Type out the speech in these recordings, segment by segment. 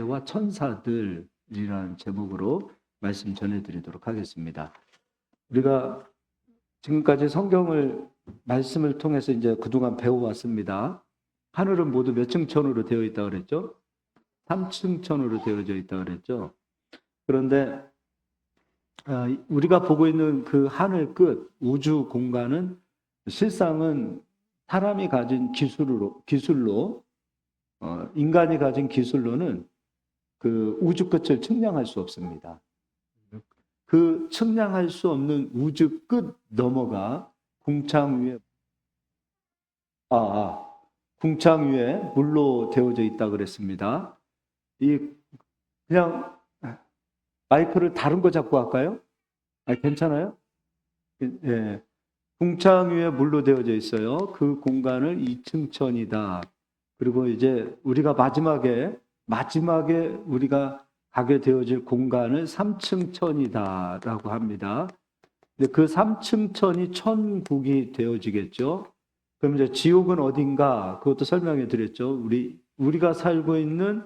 와 천사들이라는 제목으로 말씀 전해드리도록 하겠습니다. 우리가 지금까지 말씀을 통해서 이제 그동안 배워왔습니다. 하늘은 모두 몇 층천으로 되어 있다고 그랬죠? 3층천으로 되어져 있다고 그랬죠? 그런데 우리가 보고 있는 그 하늘 끝 우주 공간은 실상은 사람이 가진 기술로 인간이 가진 기술로는 그 우주 끝을 측량할 수 없습니다. 그 측량할 수 없는 우주 끝 넘어가 궁창 위에 물로 데워져 있다 그랬습니다. 그냥 마이크를 다른 거 잡고 할까요? 괜찮아요? 예. 궁창 위에 물로 데워져 있어요. 그 공간을 2층천이다. 그리고 이제 우리가 마지막에 우리가 가게 되어질 공간을 3층천이다라고 합니다. 근데 그 3층천이 천국이 되어지겠죠. 그럼 이제 지옥은 어딘가 그것도 설명해 드렸죠. 우리가 살고 있는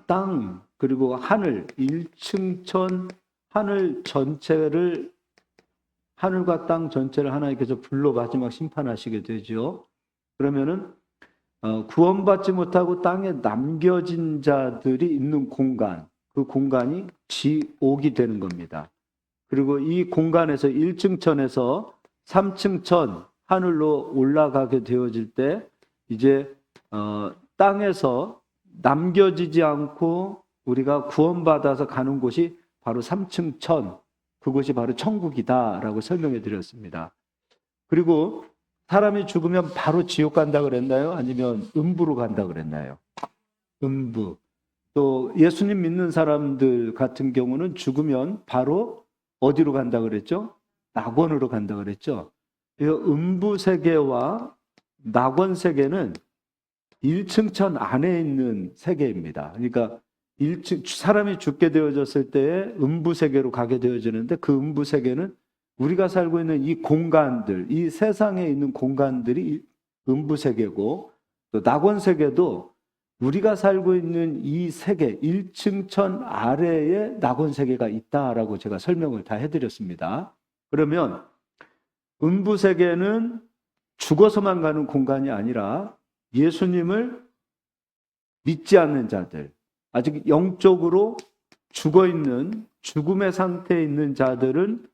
땅 그리고 하늘 1층천 하늘과 땅 전체를 하나님께서 불로 마지막 심판하시게 되죠. 그러면은 구원받지 못하고 땅에 남겨진 자들이 있는 공간, 그 공간이 지옥이 되는 겁니다. 그리고 이 공간에서 1층천에서 3층천 하늘로 올라가게 되어질 때 이제 땅에서 남겨지지 않고 우리가 구원받아서 가는 곳이 바로 3층천, 그곳이 바로 천국이다라고 설명해 드렸습니다. 그리고 사람이 죽으면 바로 지옥 간다 그랬나요? 아니면 음부로 간다 그랬나요? 음부. 또 예수님 믿는 사람들 같은 경우는 죽으면 바로 어디로 간다 그랬죠? 낙원으로 간다 그랬죠. 음부 세계와 낙원 세계는 1층천 안에 있는 세계입니다. 그러니까 사람이 죽게 되어졌을 때에 음부 세계로 가게 되어지는데 그 음부 세계는 우리가 살고 있는 이 공간들, 이 세상에 있는 공간들이 음부 세계고 또 낙원 세계도 우리가 살고 있는 이 세계, 1층천 아래에 낙원 세계가 있다라고 제가 설명을 다 해드렸습니다. 그러면 음부 세계는 죽어서만 가는 공간이 아니라 예수님을 믿지 않는 자들, 아직 영적으로 죽어있는 죽음의 상태에 있는 자들은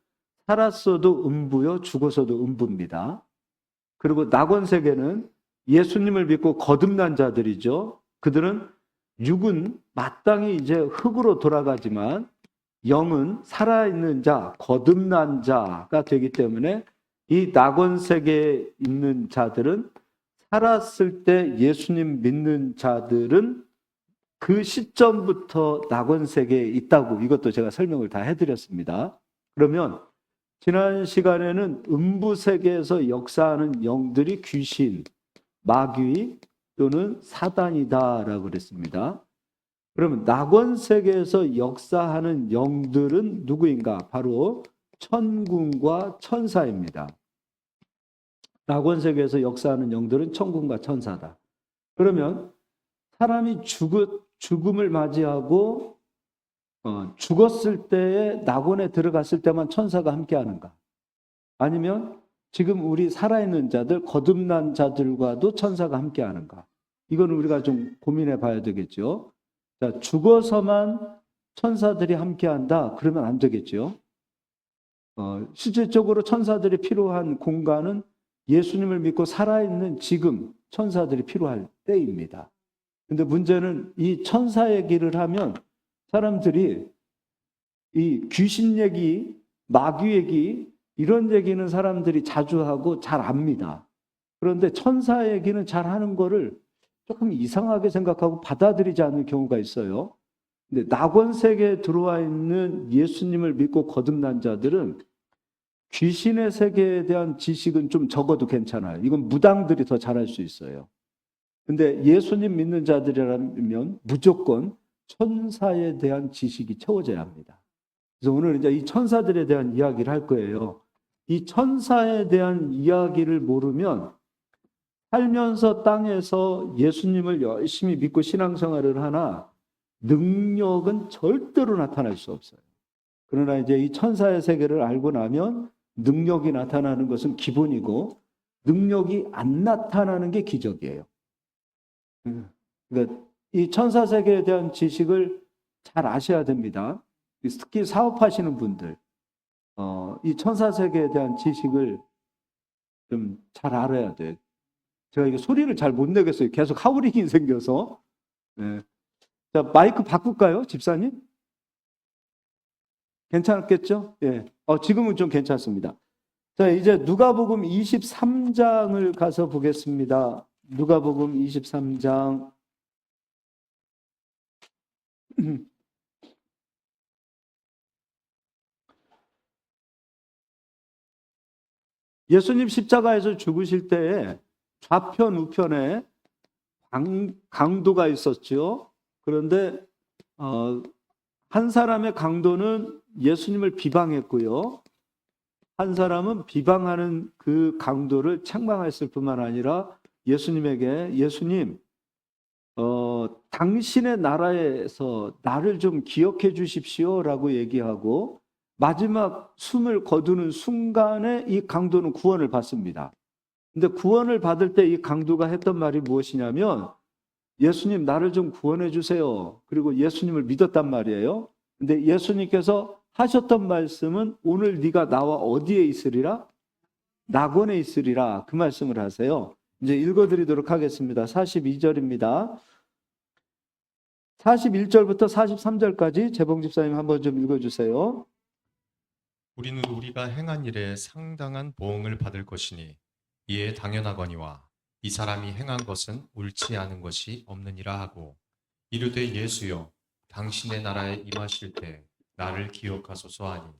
살았어도 음부요, 죽어서도 음부입니다. 그리고 낙원 세계는 예수님을 믿고 거듭난 자들이죠. 그들은 육은 마땅히 이제 흙으로 돌아가지만 영은 살아있는 자, 거듭난 자가 되기 때문에 이 낙원 세계에 있는 자들은 살았을 때 예수님 믿는 자들은 그 시점부터 낙원 세계에 있다고 이것도 제가 설명을 다 해드렸습니다. 그러면 지난 시간에는 음부 세계에서 역사하는 영들이 귀신, 마귀 또는 사단이다라고 그랬습니다. 그러면 낙원 세계에서 역사하는 영들은 누구인가? 바로 천군과 천사입니다. 낙원 세계에서 역사하는 영들은 천군과 천사다. 그러면 사람이 죽음을 맞이하고 죽었을 때에 낙원에 들어갔을 때만 천사가 함께하는가? 아니면 지금 우리 살아있는 자들, 거듭난 자들과도 천사가 함께하는가? 이건 우리가 좀 고민해 봐야 되겠죠. 자, 죽어서만 천사들이 함께한다? 그러면 안 되겠죠. 실질적으로 천사들이 필요한 공간은 예수님을 믿고 살아있는 지금 천사들이 필요할 때입니다. 근데 문제는 이 천사 얘기를 하면 사람들이 이 귀신 얘기, 마귀 얘기 이런 얘기는 사람들이 자주 하고 잘 압니다. 그런데 천사 얘기는 잘 하는 거를 조금 이상하게 생각하고 받아들이지 않는 경우가 있어요. 근데 낙원 세계에 들어와 있는 예수님을 믿고 거듭난 자들은 귀신의 세계에 대한 지식은 좀 적어도 괜찮아요. 이건 무당들이 더 잘할 수 있어요. 근데 예수님 믿는 자들이라면 무조건 천사에 대한 지식이 채워져야 합니다. 그래서 오늘 이제 이 천사들에 대한 이야기를 할 거예요. 이 천사에 대한 이야기를 모르면 살면서 땅에서 예수님을 열심히 믿고 신앙생활을 하나 능력은 절대로 나타날 수 없어요. 그러나 이제 이 천사의 세계를 알고 나면 능력이 나타나는 것은 기본이고 능력이 안 나타나는 게 기적이에요. 그러니까 이 천사 세계에 대한 지식을 잘 아셔야 됩니다. 특히 사업하시는 분들, 이 천사 세계에 대한 지식을 좀 잘 알아야 돼요. 제가 이게 소리를 잘 못 내겠어요. 계속 하우링이 생겨서. 네. 자, 마이크 바꿀까요, 집사님? 괜찮겠죠? 예. 지금은 좀 괜찮습니다. 자, 이제 누가복음 23장을 가서 보겠습니다. 누가복음 23장. 예수님 십자가에서 죽으실 때에 좌편 우편에 강도가 있었죠. 그런데 한 사람의 강도는 예수님을 비방했고요. 한 사람은 비방하는 그 강도를 책망했을 뿐만 아니라 예수님에게 예수님, 당신의 나라에서 나를 좀 기억해 주십시오라고 얘기하고 마지막 숨을 거두는 순간에 이 강도는 구원을 받습니다. 근데 구원을 받을 때 이 강도가 했던 말이 무엇이냐면 예수님 나를 좀 구원해 주세요. 그리고 예수님을 믿었단 말이에요. 근데 예수님께서 하셨던 말씀은 오늘 네가 나와 어디에 있으리라? 낙원에 있으리라. 그 말씀을 하세요. 이제 읽어드리도록 하겠습니다. 42절입니다. 41절부터 43절까지 재봉 집사님 한번 좀 읽어주세요. 우리는 우리가 행한 일에 상당한 보응을 받을 것이니 이에 당연하거니와 이 사람이 행한 것은 옳지 않은 것이 없느니라 하고 이르되 예수여 당신의 나라에 임하실 때 나를 기억하소서 하니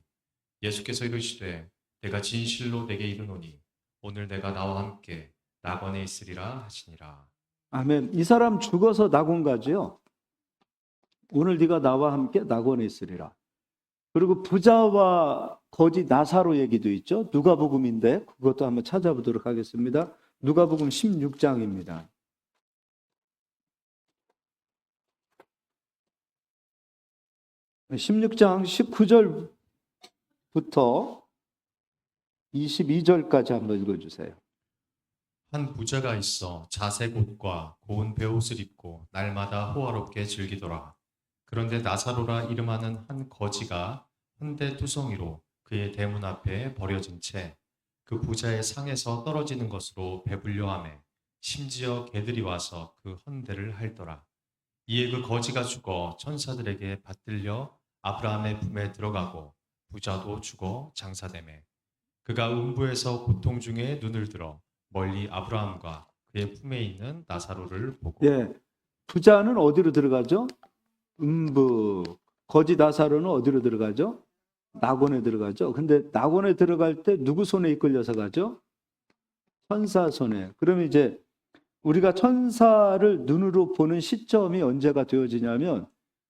예수께서 이르시되 내가 진실로 내게 이르노니 오늘 내가 나와 함께 낙원에 있으리라 하시니라. 아멘. 이 사람 죽어서 낙원 가지요. 오늘 네가 나와 함께 낙원에 있으리라. 그리고 부자와 거지 나사로 얘기도 있죠. 누가복음인데 그것도 한번 찾아보도록 하겠습니다. 누가복음 16장입니다. 16장 19절부터 22절까지 한번 읽어주세요. 한 부자가 있어 자색 옷과 고운 베옷을 입고 날마다 호화롭게 즐기더라. 그런데 나사로라 이름하는 한 거지가 헌데 투성이로 그의 대문 앞에 버려진 채 그 부자의 상에서 떨어지는 것으로 배불려 하매 심지어 개들이 와서 그 헌데를 핥더라. 이에 그 거지가 죽어 천사들에게 받들려 아브라함의 품에 들어가고 부자도 죽어 장사되매 그가 음부에서 고통 중에 눈을 들어 멀리 아브라함과 그의 품에 있는 나사로를 보고 부자는 어디로 들어가죠? 음부. 거지 나사로는 어디로 들어가죠? 낙원에 들어가죠. 근데 낙원에 들어갈 때 누구 손에 이끌려서 가죠? 천사 손에. 그러면 이제 우리가 천사를 눈으로 보는 시점이 언제가 되어지냐면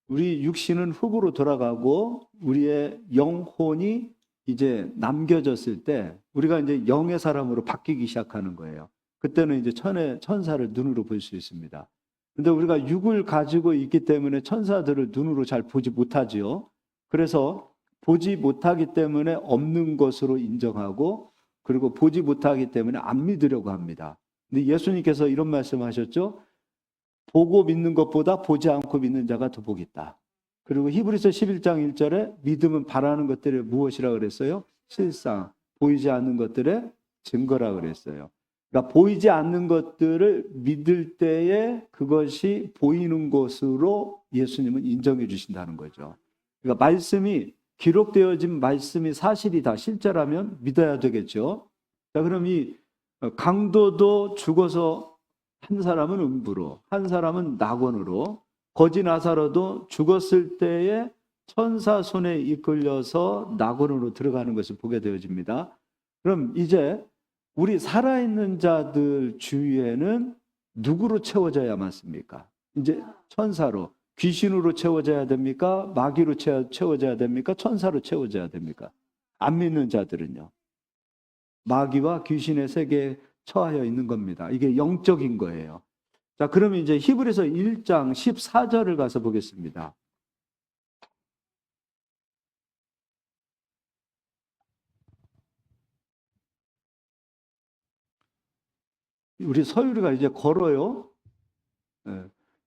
우리 육신은 흙으로 돌아가고 우리의 영혼이 이제 남겨졌을 때 우리가 이제 영의 사람으로 바뀌기 시작하는 거예요. 그때는 이제 천사를 눈으로 볼 수 있습니다. 근데 우리가 육을 가지고 있기 때문에 천사들을 눈으로 잘 보지 못하지요. 그래서 보지 못하기 때문에 없는 것으로 인정하고 그리고 보지 못하기 때문에 안 믿으려고 합니다. 근데 예수님께서 이런 말씀하셨죠. 보고 믿는 것보다 보지 않고 믿는 자가 더 복이 있다. 그리고 히브리서 11장 1절에 믿음은 바라는 것들의 무엇이라 그랬어요? 실상. 보이지 않는 것들의 증거라 그랬어요. 그러니까 보이지 않는 것들을 믿을 때에 그것이 보이는 것으로 예수님은 인정해 주신다는 거죠. 그러니까 말씀이 기록되어진 말씀이 사실이다. 실제라면 믿어야 되겠죠. 자, 그럼 이 강도도 죽어서 한 사람은 음부로, 한 사람은 낙원으로, 거지 나사로도 죽었을 때에 천사 손에 이끌려서 낙원으로 들어가는 것을 보게 되어집니다. 그럼 이제 우리 살아있는 자들 주위에는 누구로 채워져야 맞습니까? 이제 천사로, 귀신으로 채워져야 됩니까? 마귀로 채워져야 됩니까? 천사로 채워져야 됩니까? 안 믿는 자들은요. 마귀와 귀신의 세계에 처하여 있는 겁니다. 이게 영적인 거예요. 자, 그러면 이제 히브리서 1장 14절을 가서 보겠습니다. 우리 서유리가 이제 걸어요. 예.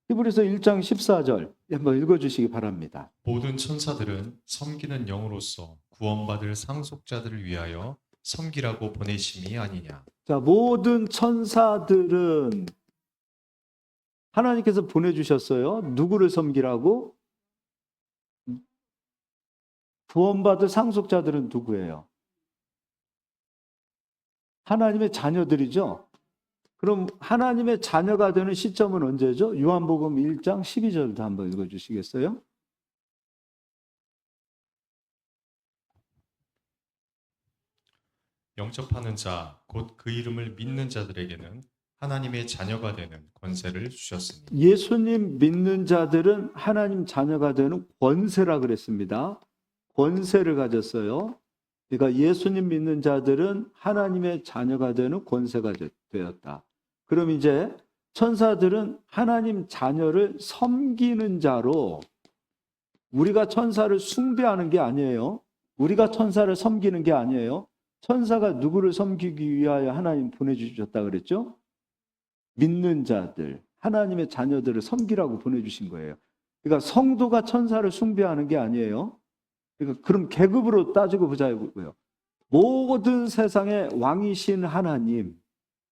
히브리서 1장 14절 한번 읽어주시기 바랍니다. 모든 천사들은 섬기는 영으로서 구원받을 상속자들을 위하여 섬기라고 보내심이 아니냐. 자, 모든 천사들은 하나님께서 보내주셨어요. 누구를 섬기라고? 구원받을 상속자들은 누구예요? 하나님의 자녀들이죠. 그럼 하나님의 자녀가 되는 시점은 언제죠? 요한복음 1장 12절도 한번 읽어주시겠어요? 영접하는 자, 곧 그 이름을 믿는 자들에게는 하나님의 자녀가 되는 권세를 주셨으니. 예수님 믿는 자들은 하나님 자녀가 되는 권세라 그랬습니다. 권세를 가졌어요. 그러니까 예수님 믿는 자들은 하나님의 자녀가 되는 권세가 되었다. 그럼 이제 천사들은 하나님 자녀를 섬기는 자로, 우리가 천사를 숭배하는 게 아니에요. 우리가 천사를 섬기는 게 아니에요. 천사가 누구를 섬기기 위하여 하나님 보내주셨다 그랬죠? 믿는 자들, 하나님의 자녀들을 섬기라고 보내주신 거예요. 그러니까 성도가 천사를 숭배하는 게 아니에요. 그러니까 그럼 계급으로 따지고 보자고요. 모든 세상의 왕이신 하나님,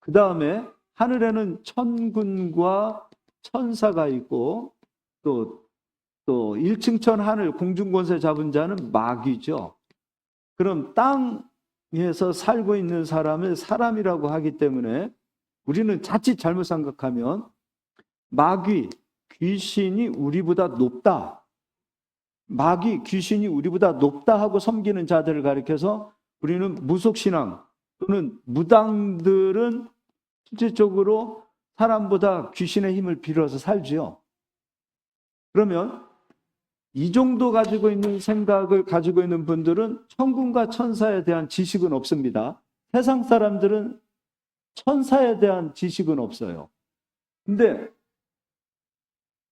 그 다음에 하늘에는 천군과 천사가 있고 또 1층천 하늘 공중권세 잡은 자는 마귀죠. 그럼 땅에서 살고 있는 사람을 사람이라고 하기 때문에 우리는 자칫 잘못 생각하면 마귀, 귀신이 우리보다 높다. 마귀, 귀신이 우리보다 높다 하고 섬기는 자들을 가리켜서 우리는 무속신앙 또는 무당들은 실질적으로 사람보다 귀신의 힘을 빌어서 살지요. 그러면 이 정도 가지고 있는 생각을 가지고 있는 분들은 천군과 천사에 대한 지식은 없습니다. 세상 사람들은 천사에 대한 지식은 없어요. 근데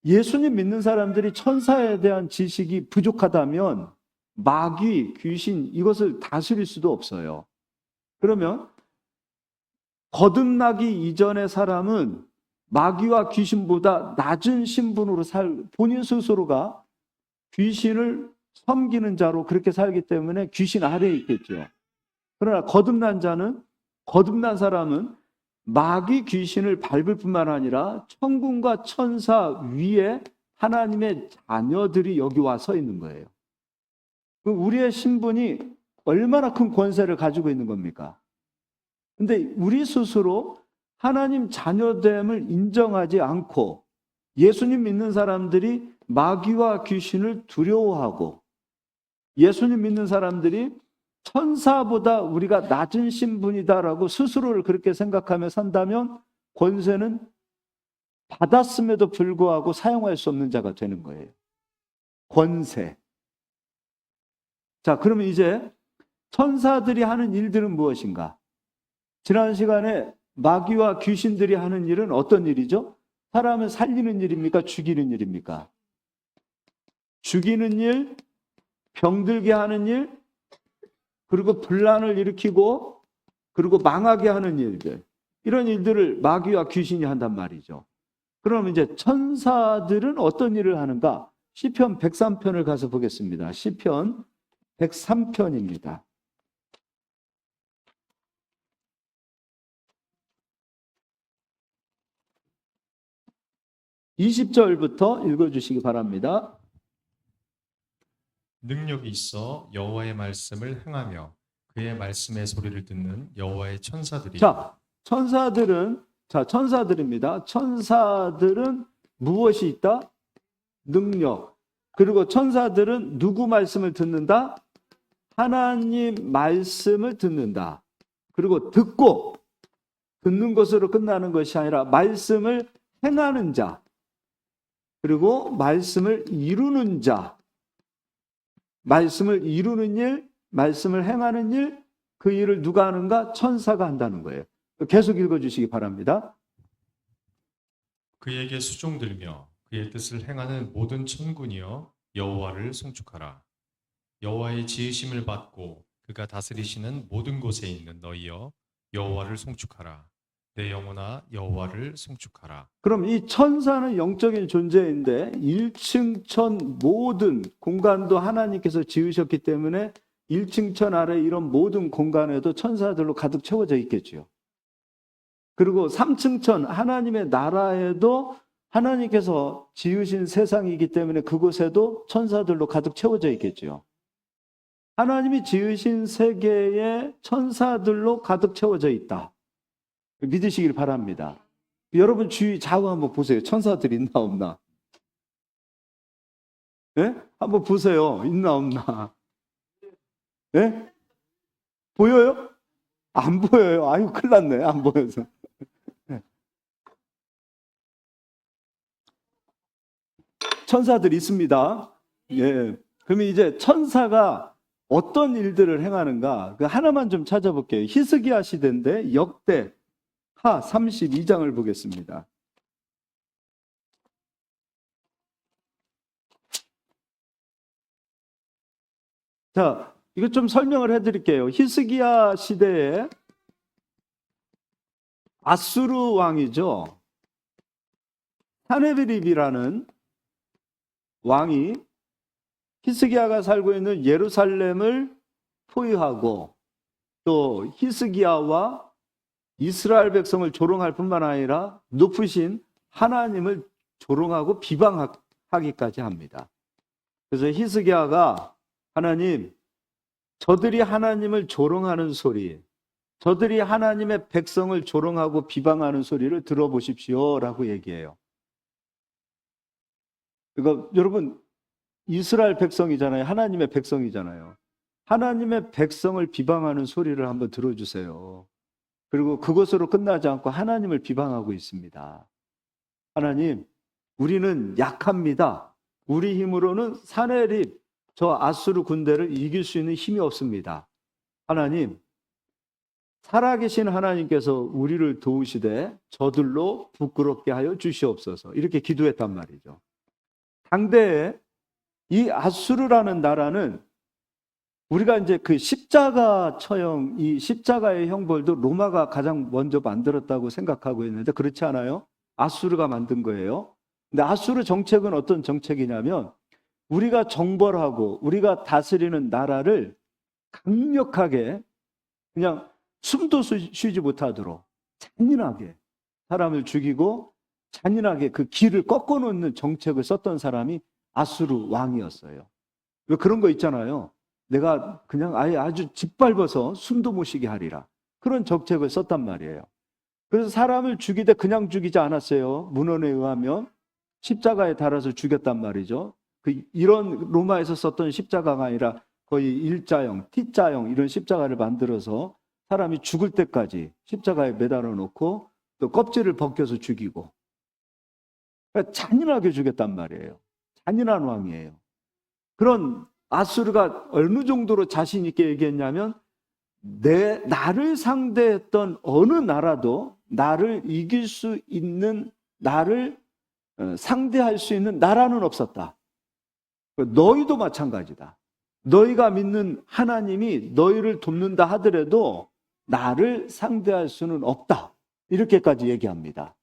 예수님 믿는 사람들이 천사에 대한 지식이 부족하다면 마귀, 귀신 이것을 다스릴 수도 없어요. 그러면 거듭나기 이전의 사람은 마귀와 귀신보다 낮은 신분으로 본인 스스로가 귀신을 섬기는 자로 그렇게 살기 때문에 귀신 아래에 있겠죠. 그러나 거듭난 사람은 마귀 귀신을 밟을 뿐만 아니라 천군과 천사 위에 하나님의 자녀들이 여기 와 서 있는 거예요. 우리의 신분이 얼마나 큰 권세를 가지고 있는 겁니까? 근데 우리 스스로 하나님 자녀됨을 인정하지 않고 예수님 믿는 사람들이 마귀와 귀신을 두려워하고 예수님 믿는 사람들이 천사보다 우리가 낮은 신분이다라고 스스로를 그렇게 생각하며 산다면 권세는 받았음에도 불구하고 사용할 수 없는 자가 되는 거예요. 권세. 자, 그러면 이제 천사들이 하는 일들은 무엇인가? 지난 시간에 마귀와 귀신들이 하는 일은 어떤 일이죠? 사람을 살리는 일입니까? 죽이는 일입니까? 죽이는 일, 병들게 하는 일, 그리고 분란을 일으키고 그리고 망하게 하는 일들, 이런 일들을 마귀와 귀신이 한단 말이죠. 그럼 이제 천사들은 어떤 일을 하는가? 시편 103편을 가서 보겠습니다. 시편 103편입니다. 20절부터 읽어주시기 바랍니다. 능력이 있어 여호와의 말씀을 행하며 그의 말씀의 소리를 듣는 여호와의 천사들이. 천사들입니다. 천사들은 무엇이 있다? 능력. 그리고 천사들은 누구 말씀을 듣는다? 하나님 말씀을 듣는다. 그리고 듣는 것으로 끝나는 것이 아니라 말씀을 행하는 자, 그리고 말씀을 이루는 자, 말씀을 이루는 일, 말씀을 행하는 일, 그 일을 누가 하는가? 천사가 한다는 거예요. 계속 읽어주시기 바랍니다. 그에게 수종들며 그의 뜻을 행하는 모든 천군이여 여호와를 송축하라. 여호와의 지으심을 받고 그가 다스리시는 모든 곳에 있는 너희여 여호와를 송축하라. 내 영혼아 여호와를 송축하라. 그럼 이 천사는 영적인 존재인데 1층 천 모든 공간도 하나님께서 지으셨기 때문에 1층 천 아래 이런 모든 공간에도 천사들로 가득 채워져 있겠죠. 그리고 3층 천 하나님의 나라에도 하나님께서 지으신 세상이기 때문에 그곳에도 천사들로 가득 채워져 있겠죠. 하나님이 지으신 세계에 천사들로 가득 채워져 있다. 믿으시길 바랍니다. 여러분 주위 좌우 한번 보세요. 천사들 있나 없나? 예? 한번 보세요. 있나 없나? 예? 보여요? 안 보여요. 아유, 큰일 났네. 안 보여서. 예. 천사들 있습니다. 예. 그러면 이제 천사가 어떤 일들을 행하는가? 그 하나만 좀 찾아볼게요. 히스기야 시대인데 역대 하 32장을 보겠습니다. 자, 이거 좀 설명을 해드릴게요. 히스기야 시대에 아수르 왕이죠. 사네베립이라는 왕이 히스기야가 살고 있는 예루살렘을 포위하고 또 히스기야와 이스라엘 백성을 조롱할 뿐만 아니라 높으신 하나님을 조롱하고 비방하기까지 합니다. 그래서 히스기야가 하나님, 저들이 하나님을 조롱하는 소리, 저들이 하나님의 백성을 조롱하고 비방하는 소리를 들어보십시오라고 얘기해요. 그러니까 여러분 이스라엘 백성이잖아요. 하나님의 백성이잖아요. 하나님의 백성을 비방하는 소리를 한번 들어주세요. 그리고 그것으로 끝나지 않고 하나님을 비방하고 있습니다. 하나님, 우리는 약합니다. 우리 힘으로는 사네립, 저 아수르 군대를 이길 수 있는 힘이 없습니다. 하나님, 살아계신 하나님께서 우리를 도우시되 저들로 부끄럽게 하여 주시옵소서. 이렇게 기도했단 말이죠. 당대에 이 아수르라는 나라는 우리가 이제 그 십자가 처형, 이 십자가의 형벌도 로마가 가장 먼저 만들었다고 생각하고 있는데 그렇지 않아요? 아수르가 만든 거예요. 근데 아수르 정책은 어떤 정책이냐면 우리가 정벌하고 우리가 다스리는 나라를 강력하게 그냥 숨도 쉬지 못하도록 잔인하게 사람을 죽이고 잔인하게 그 길을 꺾어놓는 정책을 썼던 사람이 아수르 왕이었어요. 왜 그런 거 있잖아요. 내가 그냥 아예 아주 짓밟아서 숨도 못 쉬게 하리라. 그런 정책을 썼단 말이에요. 그래서 사람을 죽이되 그냥 죽이지 않았어요. 문헌에 의하면 십자가에 달아서 죽였단 말이죠. 이런 로마에서 썼던 십자가가 아니라 거의 일자형, T자형 이런 십자가를 만들어서 사람이 죽을 때까지 십자가에 매달아 놓고 또 껍질을 벗겨서 죽이고 그러니까 잔인하게 죽였단 말이에요. 잔인한 왕이에요. 그런 아수르가 어느 정도로 자신 있게 얘기했냐면 나를 상대했던 어느 나라도 나를 이길 수 있는 나를 상대할 수 있는 나라는 없었다. 너희도 마찬가지다. 너희가 믿는 하나님이 너희를 돕는다 하더라도 나를 상대할 수는 없다. 이렇게까지 얘기합니다.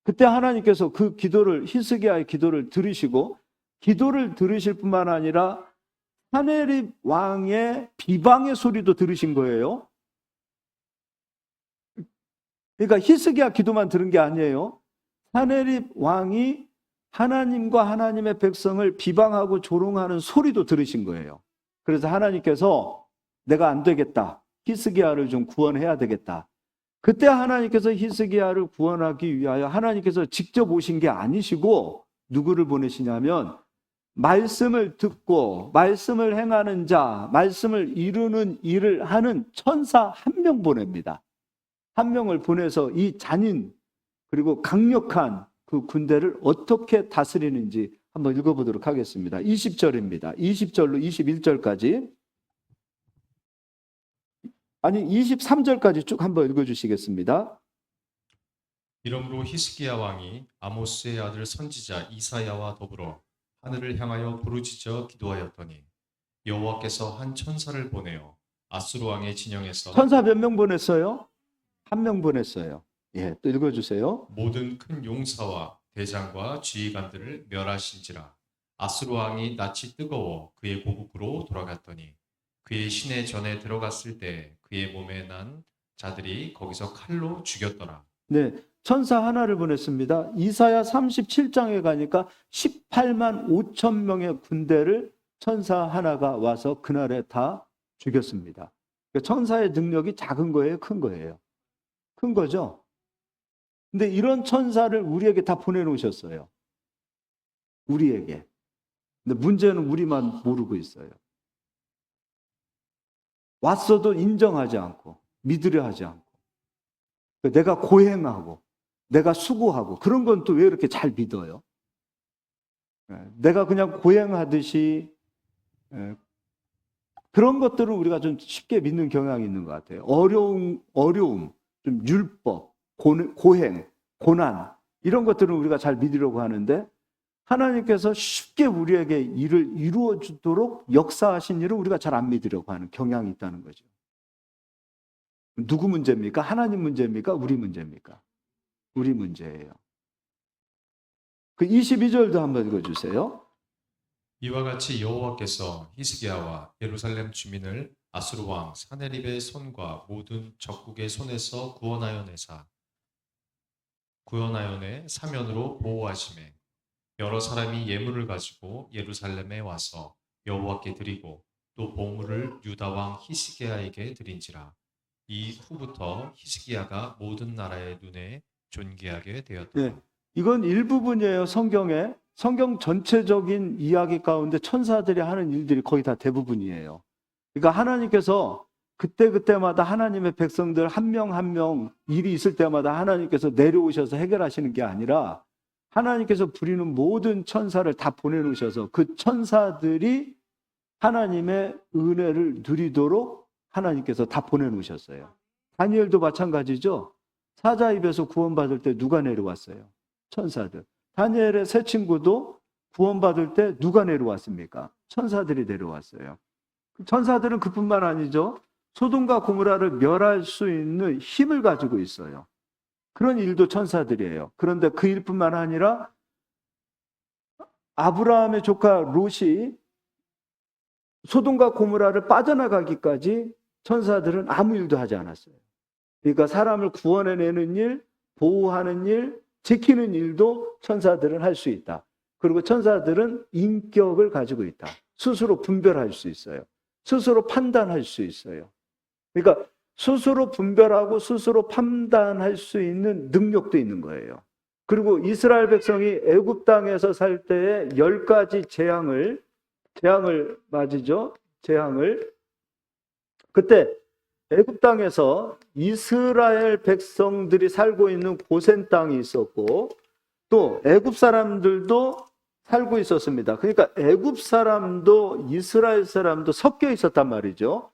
그때 하나님께서 그 기도를 히스기야의 기도를 들으시고 기도를 들으실 뿐만 아니라 사네립 왕의 비방의 소리도 들으신 거예요. 그러니까 히스기야 기도만 들은 게 아니에요. 사네립 왕이 하나님과 하나님의 백성을 비방하고 조롱하는 소리도 들으신 거예요. 그래서 하나님께서 내가 안 되겠다. 히스기야를 좀 구원해야 되겠다. 그때 하나님께서 히스기야를 구원하기 위하여 하나님께서 직접 오신 게 아니시고 누구를 보내시냐면 말씀을 듣고 말씀을 행하는 자, 말씀을 이루는 일을 하는 천사 한 명 보냅니다. 한 명을 보내서 이 잔인 그리고 강력한 그 군대를 어떻게 다스리는지 한번 읽어보도록 하겠습니다. 20절입니다. 20절로 21절까지 아니 23절까지 쭉 한번 읽어주시겠습니다. 이러므로 히스기야 왕이 아모스의 아들 선지자 이사야와 더불어 하늘을 향하여 부르짖어 기도하였더니 여호와께서 한 천사를 보내어 아수르 왕의 진영에서 천사 몇 명 보냈어요? 한 명 보냈어요. 예, 또 읽어주세요. 모든 큰 용사와 대장과 지휘관들을 멸하신지라. 아수르 왕이 낯이 뜨거워 그의 고국으로 돌아갔더니 그의 시내 전에 들어갔을 때 그의 몸에 난 자들이 거기서 칼로 죽였더라. 네, 천사 하나를 보냈습니다. 이사야 37장에 가니까 18만 5천 명의 군대를 천사 하나가 와서 그날에 다 죽였습니다. 그러니까 천사의 능력이 작은 거예요, 큰 거예요? 큰 거죠. 근데 이런 천사를 우리에게 다 보내놓으셨어요. 우리에게. 근데 문제는 우리만 모르고 있어요. 왔어도 인정하지 않고 믿으려 하지 않고 내가 고행하고 내가 수고하고 그런 건 또 왜 이렇게 잘 믿어요? 내가 그냥 고행하듯이 그런 것들은 우리가 좀 쉽게 믿는 경향이 있는 것 같아요. 어려움, 좀 율법, 고행, 고난 이런 것들은 우리가 잘 믿으려고 하는데 하나님께서 쉽게 우리에게 일을 이루어 주도록 역사하신 일을 우리가 잘 안 믿으려고 하는 경향이 있다는 거죠. 누구 문제입니까? 하나님 문제입니까? 우리 문제입니까? 우리 문제예요. 그 22절도 한번 읽어주세요. 이와 같이 여호와께서 히스기야와 예루살렘 주민을 아수르 왕 사네립의 손과 모든 적국의 손에서 구원하여 내 사면으로 보호하시매 여러 사람이 예물을 가지고 예루살렘에 와서 여호와께 드리고 또 보물을 유다 왕 히스기야에게 드린지라. 이 후부터 히스기야가 모든 나라의 눈에 존귀하게 되었다. 네, 이건 일부분이에요. 성경 전체적인 이야기 가운데 천사들이 하는 일들이 거의 다 대부분이에요. 그러니까 하나님께서 그때마다 하나님의 백성들 한 명 한 명 일이 있을 때마다 하나님께서 내려오셔서 해결하시는 게 아니라 하나님께서 부리는 모든 천사를 다 보내놓으셔서 그 천사들이 하나님의 은혜를 누리도록 하나님께서 다 보내놓으셨어요. 다니엘도 마찬가지죠. 사자 입에서 구원받을 때 누가 내려왔어요? 천사들. 다니엘의 세 친구도 구원받을 때 누가 내려왔습니까? 천사들이 내려왔어요. 천사들은 그뿐만 아니죠. 소돔과 고모라를 멸할 수 있는 힘을 가지고 있어요. 그런 일도 천사들이에요. 그런데 그 일뿐만 아니라 아브라함의 조카 롯이 소돔과 고모라를 빠져나가기까지 천사들은 아무 일도 하지 않았어요. 그러니까 사람을 구원해내는 일, 보호하는 일, 지키는 일도 천사들은 할 수 있다. 그리고 천사들은 인격을 가지고 있다. 스스로 분별할 수 있어요. 스스로 판단할 수 있어요. 그러니까 스스로 분별하고 스스로 판단할 수 있는 능력도 있는 거예요. 그리고 이스라엘 백성이 애굽 땅에서 살 때에 10가지 재앙을 맞이죠. 재앙을 그때 애굽 땅에서 이스라엘 백성들이 살고 있는 고센 땅이 있었고 또 애굽 사람들도 살고 있었습니다. 그러니까 애굽 사람도 이스라엘 사람도 섞여 있었단 말이죠.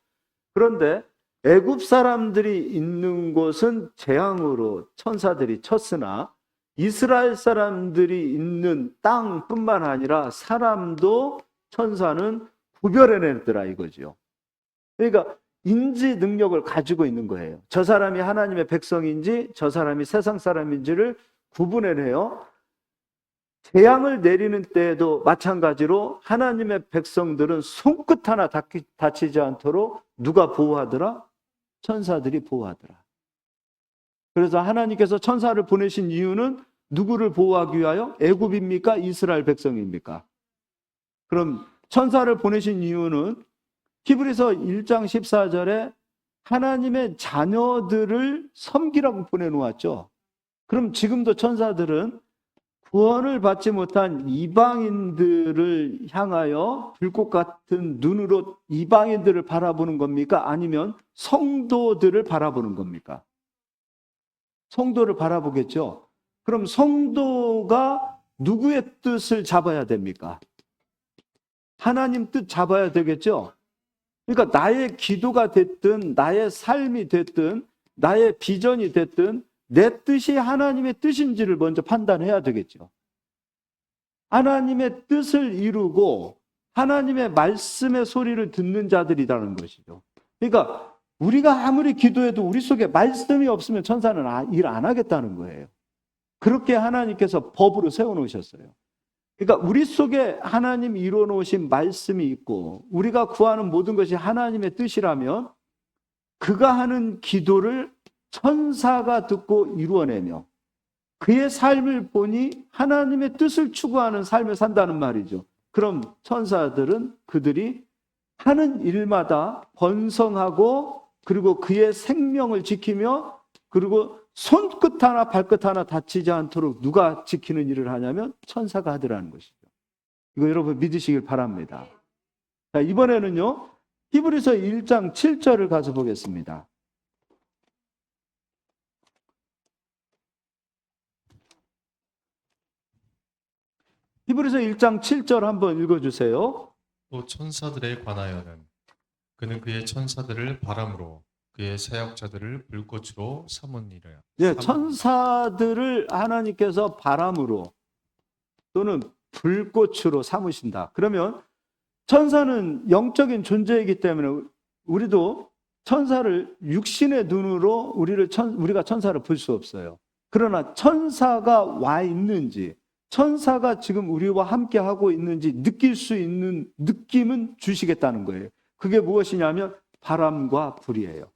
그런데 애굽 사람들이 있는 곳은 재앙으로 천사들이 쳤으나 이스라엘 사람들이 있는 땅뿐만 아니라 사람도 천사는 구별해내더라 이거죠. 그러니까 인지 능력을 가지고 있는 거예요. 저 사람이 하나님의 백성인지 저 사람이 세상 사람인지를 구분해내요. 재앙을 내리는 때에도 마찬가지로 하나님의 백성들은 손끝 하나 다치지 않도록 누가 보호하더라? 천사들이 보호하더라. 그래서 하나님께서 천사를 보내신 이유는 누구를 보호하기 위하여? 애굽입니까? 이스라엘 백성입니까? 그럼 천사를 보내신 이유는 히브리서 1장 14절에 하나님의 자녀들을 섬기라고 보내놓았죠. 그럼 지금도 천사들은 구원을 받지 못한 이방인들을 향하여 불꽃 같은 눈으로 이방인들을 바라보는 겁니까? 아니면 성도들을 바라보는 겁니까? 성도를 바라보겠죠. 그럼 성도가 누구의 뜻을 잡아야 됩니까? 하나님 뜻 잡아야 되겠죠. 그러니까 나의 기도가 됐든 나의 삶이 됐든 나의 비전이 됐든 내 뜻이 하나님의 뜻인지를 먼저 판단해야 되겠죠. 하나님의 뜻을 이루고 하나님의 말씀의 소리를 듣는 자들이라는 것이죠. 그러니까 우리가 아무리 기도해도 우리 속에 말씀이 없으면 천사는 일 안 하겠다는 거예요. 그렇게 하나님께서 법으로 세워놓으셨어요. 그러니까 우리 속에 하나님 이루어놓으신 말씀이 있고 우리가 구하는 모든 것이 하나님의 뜻이라면 그가 하는 기도를 천사가 듣고 이루어내며 그의 삶을 보니 하나님의 뜻을 추구하는 삶을 산다는 말이죠. 그럼 천사들은 그들이 하는 일마다 번성하고 그리고 그의 생명을 지키며 그리고 손끝 하나 발끝 하나 다치지 않도록 누가 지키는 일을 하냐면 천사가 하더라는 것이죠. 이거 여러분 믿으시길 바랍니다. 자, 이번에는요. 히브리서 1장 7절을 가서 보겠습니다. 히브리서 1장 7절 한번 읽어주세요. 또 천사들에 관하여는 그는 그의 천사들을 바람으로 그의 사역자들을 불꽃으로 삼으니라. 예, 천사들을 하나님께서 바람으로 또는 불꽃으로 삼으신다. 그러면 천사는 영적인 존재이기 때문에 우리도 천사를 육신의 눈으로 우리가 천사를 볼 수 없어요. 그러나 천사가 와 있는지 천사가 지금 우리와 함께 하고 있는지 느낄 수 있는 느낌은 주시겠다는 거예요. 그게 무엇이냐면 바람과 불이에요.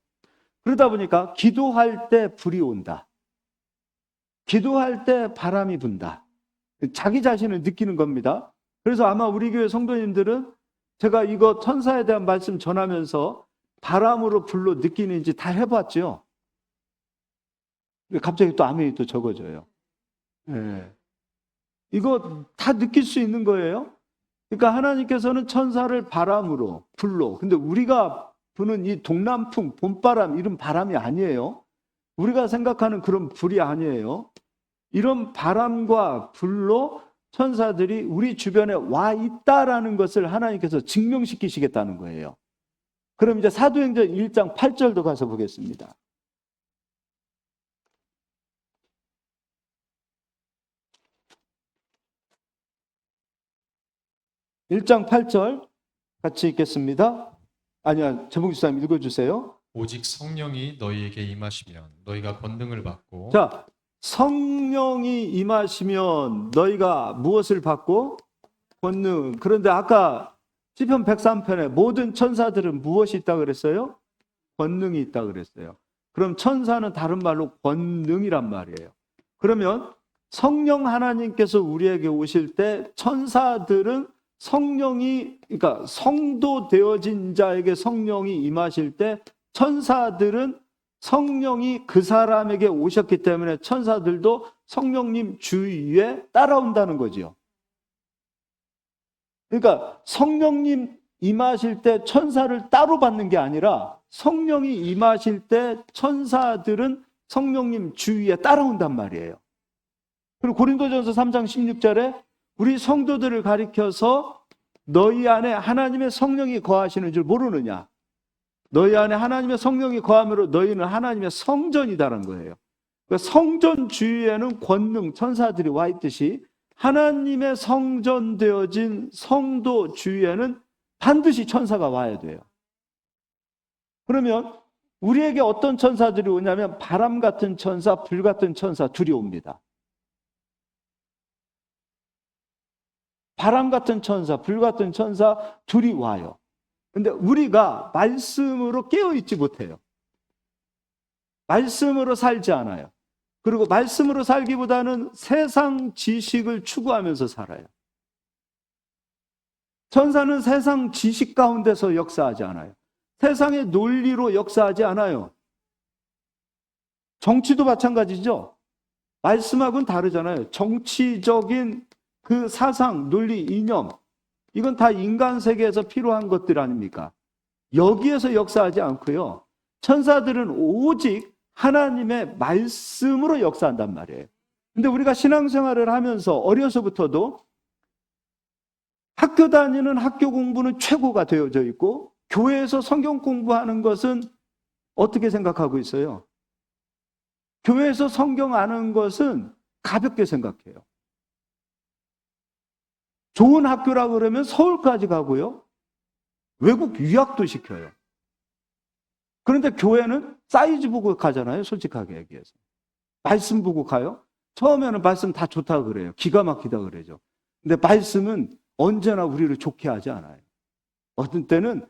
그러다 보니까 기도할 때 불이 온다. 기도할 때 바람이 분다. 자기 자신을 느끼는 겁니다. 그래서 아마 우리 교회 성도님들은 제가 이거 천사에 대한 말씀 전하면서 바람으로 불로 느끼는지 다 해봤죠. 갑자기 또 아멘이 또 적어져요. 네. 이거 다 느낄 수 있는 거예요. 그러니까 하나님께서는 천사를 바람으로 불로, 근데 우리가 부는 이 동남풍, 봄바람 이런 바람이 아니에요. 우리가 생각하는 그런 불이 아니에요. 이런 바람과 불로 천사들이 우리 주변에 와 있다라는 것을 하나님께서 증명시키시겠다는 거예요. 그럼 이제 사도행전 1장 8절도 가서 보겠습니다. 1장 8절 같이 읽겠습니다. 아니야, 재봉 집사님 읽어주세요. 오직 성령이 너희에게 임하시면 너희가 권능을 받고. 자, 성령이 임하시면 너희가 무엇을 받고? 권능. 그런데 아까 시편 103편에 모든 천사들은 무엇이 있다 그랬어요? 권능이 있다 그랬어요. 그럼 천사는 다른 말로 권능이란 말이에요. 그러면 성령 하나님께서 우리에게 오실 때 천사들은 성령이, 그러니까 성도 되어진 자에게 성령이 임하실 때 천사들은 성령이 그 사람에게 오셨기 때문에 천사들도 성령님 주위에 따라온다는 거지요. 그러니까 성령님 임하실 때 천사를 따로 받는 게 아니라 성령이 임하실 때 천사들은 성령님 주위에 따라온단 말이에요. 그리고 고린도전서 3장 16절에 우리 성도들을 가리켜서 너희 안에 하나님의 성령이 거하시는 줄 모르느냐. 너희 안에 하나님의 성령이 거함으로 너희는 하나님의 성전이다라는 거예요. 그러니까 성전 주위에는 권능, 천사들이 와 있듯이 하나님의 성전 되어진 성도 주위에는 반드시 천사가 와야 돼요. 그러면 우리에게 어떤 천사들이 오냐면 바람 같은 천사, 불 같은 천사 둘이 옵니다. 바람 같은 천사, 불 같은 천사 둘이 와요. 근데 우리가 말씀으로 깨어있지 못해요. 말씀으로 살지 않아요. 그리고 말씀으로 살기보다는 세상 지식을 추구하면서 살아요. 천사는 세상 지식 가운데서 역사하지 않아요. 세상의 논리로 역사하지 않아요. 정치도 마찬가지죠. 말씀하고는 다르잖아요. 정치적인 그 사상, 논리, 이념, 이건 다 인간 세계에서 필요한 것들 아닙니까? 여기에서 역사하지 않고요. 천사들은 오직 하나님의 말씀으로 역사한단 말이에요. 근데 우리가 신앙생활을 하면서 어려서부터도 학교 다니는 학교 공부는 최고가 되어져 있고 교회에서 성경 공부하는 것은 어떻게 생각하고 있어요? 교회에서 성경 아는 것은 가볍게 생각해요. 좋은 학교라 그러면 서울까지 가고요. 외국 유학도 시켜요. 그런데 교회는 사이즈 보고 가잖아요. 솔직하게 얘기해서. 말씀 보고 가요. 처음에는 말씀 다 좋다 그래요. 기가 막히다 그러죠. 근데 말씀은 언제나 우리를 좋게 하지 않아요. 어떤 때는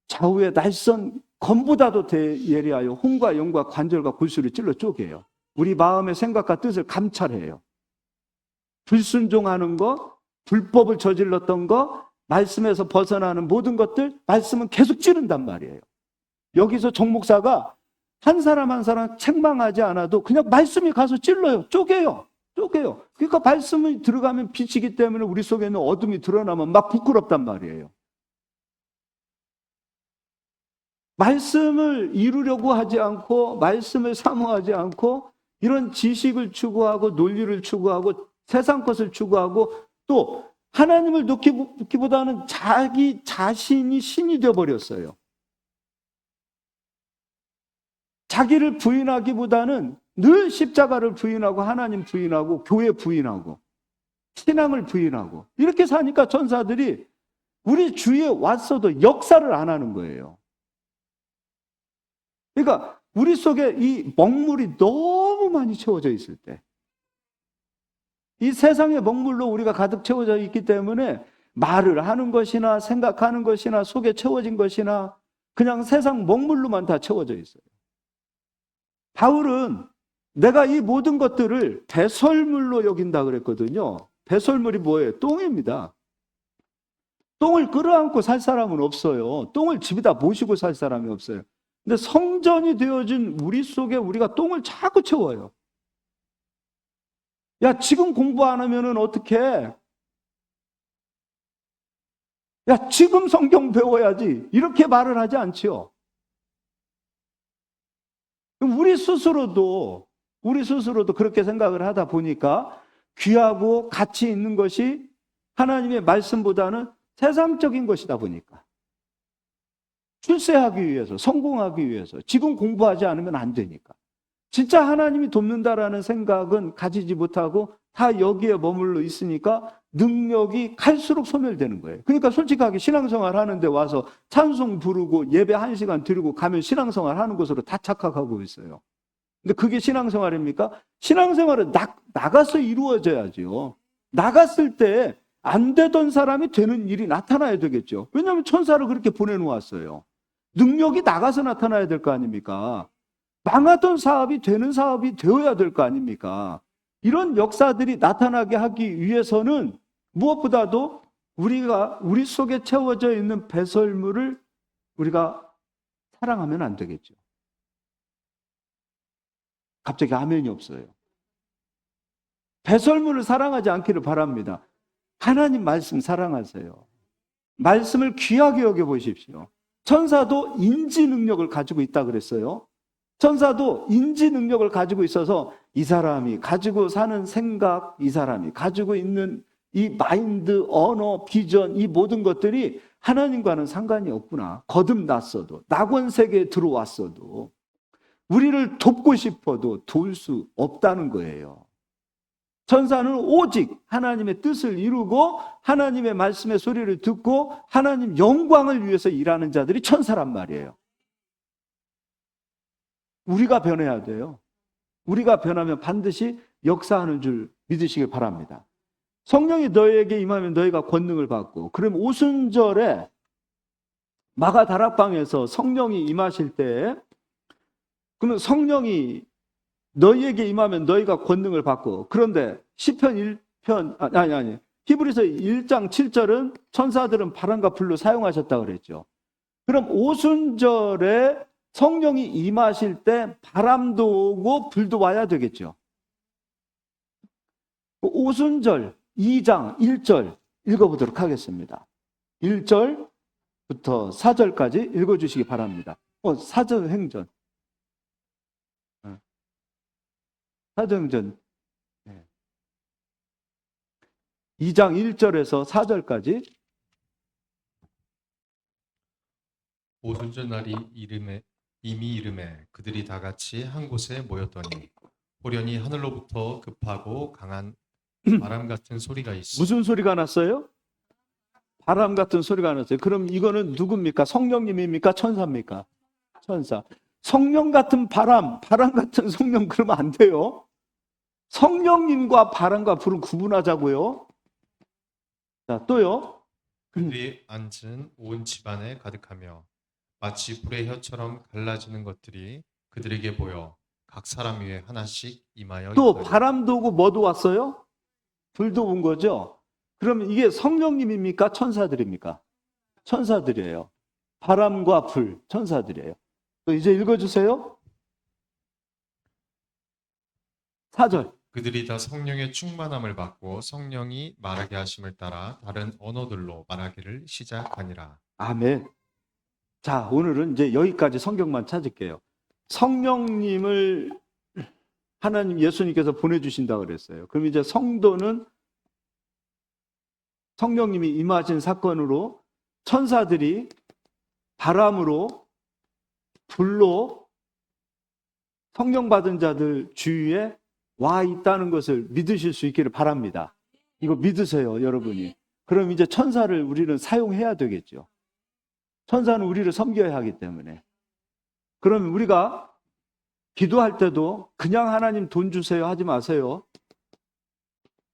좌우의 날선 검보다도 예리하여 혼과 영과 관절과 골수를 찔러 쪼개요. 우리 마음의 생각과 뜻을 감찰해요. 불순종하는 것, 불법을 저질렀던 것, 말씀에서 벗어나는 모든 것들, 말씀은 계속 찌른단 말이에요. 여기서 정 목사가 한 사람 한 사람 책망하지 않아도 그냥 말씀이 가서 찔러요. 쪼개요. 그러니까 말씀이 들어가면 빛이기 때문에 우리 속에 있는 어둠이 드러나면 막 부끄럽단 말이에요. 말씀을 이루려고 하지 않고 말씀을 사모하지 않고 이런 지식을 추구하고 논리를 추구하고 세상 것을 추구하고 또 하나님을 놓기보다는 자기 자신이 신이 되어버렸어요. 자기를 부인하기보다는 늘 십자가를 부인하고 하나님 부인하고 교회 부인하고 신앙을 부인하고 이렇게 사니까 천사들이 우리 주위에 왔어도 역사를 안 하는 거예요. 그러니까 우리 속에 이 먹물이 너무 많이 채워져 있을 때, 이 세상의 먹물로 우리가 가득 채워져 있기 때문에 말을 하는 것이나 생각하는 것이나 속에 채워진 것이나 그냥 세상 먹물로만 다 채워져 있어요. 바울은 내가 이 모든 것들을 배설물로 여긴다 그랬거든요. 배설물이 뭐예요? 똥입니다. 똥을 끌어안고 살 사람은 없어요. 똥을 집에다 모시고 살 사람이 없어요. 근데 성전이 되어진 우리 속에 우리가 똥을 자꾸 채워요. 야, 지금 공부 안 하면은 어떡해? 야, 지금 성경 배워야지. 이렇게 말을 하지 않지요. 우리 스스로도 그렇게 생각을 하다 보니까 귀하고 가치 있는 것이 하나님의 말씀보다는 세상적인 것이다 보니까 출세하기 위해서, 성공하기 위해서 지금 공부하지 않으면 안 되니까 진짜 하나님이 돕는다라는 생각은 가지지 못하고 다 여기에 머물러 있으니까 능력이 갈수록 소멸되는 거예요. 그러니까 솔직하게 신앙생활 하는데 와서 찬송 부르고 예배 1시간 드리고 가면 신앙생활 하는 것으로 다 착각하고 있어요. 근데 그게 신앙생활입니까? 신앙생활은 나가서 이루어져야죠. 나갔을 때 안 되던 사람이 되는 일이 나타나야 되겠죠. 왜냐하면 천사를 그렇게 보내놓았어요. 능력이 나가서 나타나야 될 거 아닙니까? 망하던 사업이 되는 사업이 되어야 될 거 아닙니까? 이런 역사들이 나타나게 하기 위해서는 무엇보다도 우리 속에 채워져 있는 배설물을 우리가 사랑하면 안 되겠죠. 갑자기 아멘이 없어요. 배설물을 사랑하지 않기를 바랍니다. 하나님 말씀 사랑하세요. 말씀을 귀하게 여겨보십시오. 천사도 인지 능력을 가지고 있다 그랬어요. 천사도 인지 능력을 가지고 있어서 이 사람이 가지고 사는 생각, 이 사람이 가지고 있는 이 마인드, 언어, 비전, 이 모든 것들이 하나님과는 상관이 없구나. 거듭났어도, 낙원 세계에 들어왔어도 우리를 돕고 싶어도 도울 수 없다는 거예요. 천사는 오직 하나님의 뜻을 이루고 하나님의 말씀의 소리를 듣고 하나님 영광을 위해서 일하는 자들이 천사란 말이에요. 우리가 변해야 돼요. 우리가 변하면 반드시 역사하는 줄 믿으시길 바랍니다. 성령이 너희에게 임하면 너희가 권능을 받고, 그럼 오순절에 마가 다락방에서 성령이 임하실 때, 그러면 성령이 너희에게 임하면 너희가 권능을 받고, 그런데 시편 1편 히브리서 1장 7절은 천사들은 바람과 불로 사용하셨다고 그랬죠. 그럼 오순절에 성령이 임하실 때 바람도 오고 불도 와야 되겠죠. 오순절 2장 1절 읽어보도록 하겠습니다. 1절부터 4절까지 읽어주시기 바랍니다. 사도행전. 사도행전 2장 1절에서 4절까지. 오순절 날이 이미 이름에 그들이 다 같이 한 곳에 모였더니 보려니 하늘로부터 급하고 강한 바람 같은 소리가 있어. 무슨 소리가 났어요? 바람 같은 소리가 났어요. 그럼 이거는 누굽니까? 성령님입니까? 천사입니까? 천사. 성령 같은 바람 같은 성령 그러면 안 돼요. 성령님과 바람과 불은 구분하자고요. 자, 또요. 그들이 앉은 온 집안에 가득하며 마치 불의 혀처럼 갈라지는 것들이 그들에게 보여 각 사람 위에 하나씩 임하여 또 있더니 바람도 오고 뭐도 왔어요? 불도 온 거죠. 그러면 이게 성령님입니까? 천사들입니까? 천사들이에요. 바람과 불, 천사들이에요. 또 이제 읽어주세요. 4절. 그들이 다 성령의 충만함을 받고 성령이 말하게 하심을 따라 다른 언어들로 말하기를 시작하니라. 아멘. 자, 오늘은 이제 여기까지 성경만 찾을게요. 성령님을 하나님 예수님께서 보내주신다고 그랬어요. 그럼 이제 성도는 성령님이 임하신 사건으로 천사들이 바람으로 불로 성령 받은 자들 주위에 와 있다는 것을 믿으실 수 있기를 바랍니다. 이거 믿으세요, 여러분이. 그럼 이제 천사를 우리는 사용해야 되겠죠. 천사는 우리를 섬겨야 하기 때문에. 그럼 우리가 기도할 때도 그냥 하나님 돈 주세요 하지 마세요.